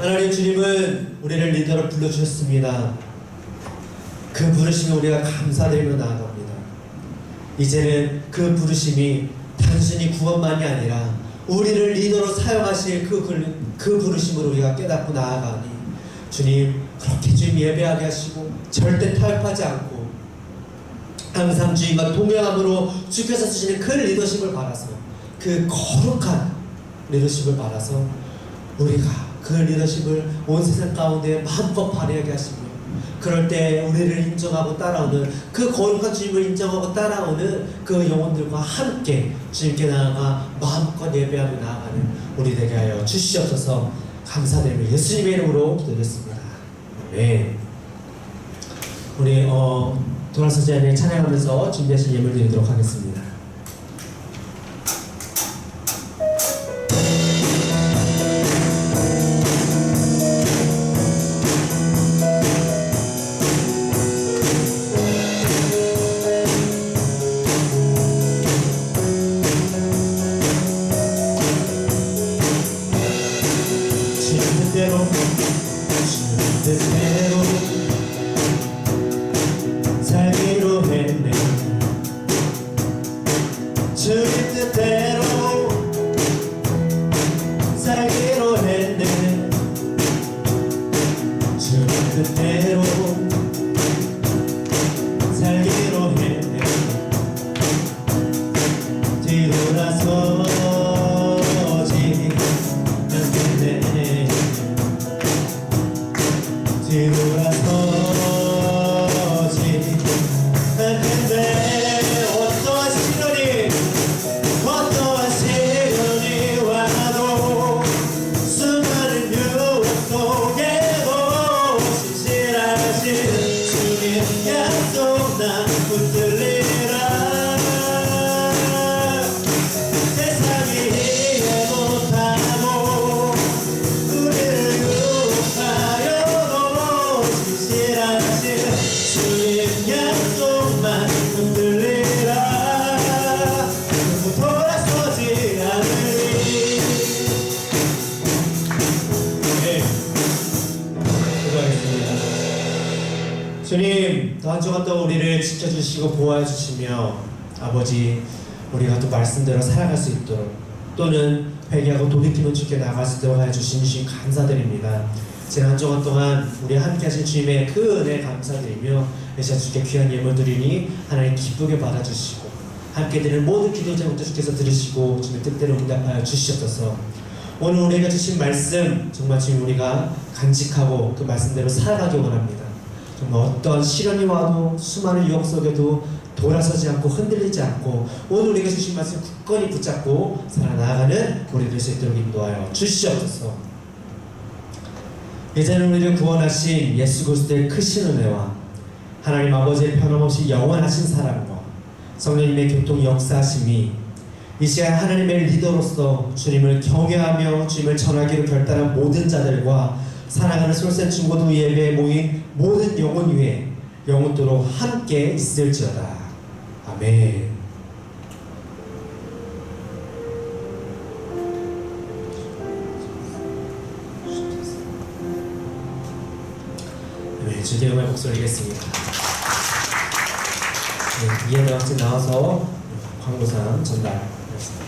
하나님 주님은 우리를 리더로 불러주셨습니다. 그 부르심에 우리가 감사드리며 나아갑니다. 이제는 그 부르심이 단순히 구원만이 아니라 우리를 리더로 사용하실 그 부르심으로 우리가 깨닫고 나아가니 주님 그렇게 주님 예배하게 하시고 절대 타협하지 않고 항상 주님과 동행함으로 주께서 주시는 그 리더십을 받아서 그 거룩한 리더십을 받아서 우리가 그 리더십을 온 세상 가운데 마음껏 발휘하게 하시며 그럴 때 우리를 인정하고 따라오는 그 거룩한 주님을 인정하고 따라오는 그 영혼들과 함께 주님께 나아가 마음껏 예배하며 나아가는 우리 되게 하여 주시옵소서. 감사드리며 예수님의 이름으로 기도드렸습니다. 네. 우리 돌아서지 않게 찬양하면서 준비하신 예물 드리도록 하겠습니다. 뜻대로 살기로 했네. 주님 뜻대로 살기로 했네. 주님 뜻대로 살기로 했네. 뒤돌아서지 않겠네. 뒤돌아서지 않겠네. 어떠한 시련이 와도 수많은 유혹 속에도 신실하신 주님 약속 난 붙들리라. 세상이 이해 못하고 우리를 유혹하여도 신실하신 주님 약속만 붙들리라. 결국 돌아서지 않으리. 네, 기도하겠습니다. 주님, 또 한 주간 또 우리를 지켜주시고 보호해주시며 아버지 우리가 또 말씀대로 살아갈 수 있도록 또는 회개하고 돌이키는 주께 나갈 수 있도록 해주신 주님 감사드립니다. 지난 한 주간 동안 우리 함께 하신 주님의 그 은혜 감사드리며 이제 주께 귀한 예물 드리니 하나님 기쁘게 받아주시고 함께 드리는 모든 기도 제목도 주께서 들으시고 주님의 뜻대로 응답하여 주시옵소서. 오늘 우리가 주신 말씀 정말 주님 우리가 간직하고 그 말씀대로 살아가기 원합니다. 정말 어떤 시련이 와도 수많은 유혹 속에도 돌아서지 않고 흔들리지 않고 오늘 우리가 주신 말씀 굳건히 붙잡고 살아나가는 우리 될 수 있도록 인도하여 주시옵소서. 이제는 우리를 구원하신 예수 그리스도의 크신 은혜와 하나님 아버지의 변함없이 영원하신 사랑과 성령님의 교통 역사하심이 이 시간 하나님의 리더로서 주님을 경외하며 주님을 전하기로 결단한 모든 자들과 살아가는 솔센 중고등 예배에 모인 모든 영혼 위에 영원토록 함께 있을지어다. 아멘. 네, 주님의 목소리 읽겠습니다. 네, 이해대학생 나와서 광고상 전달하겠습니다.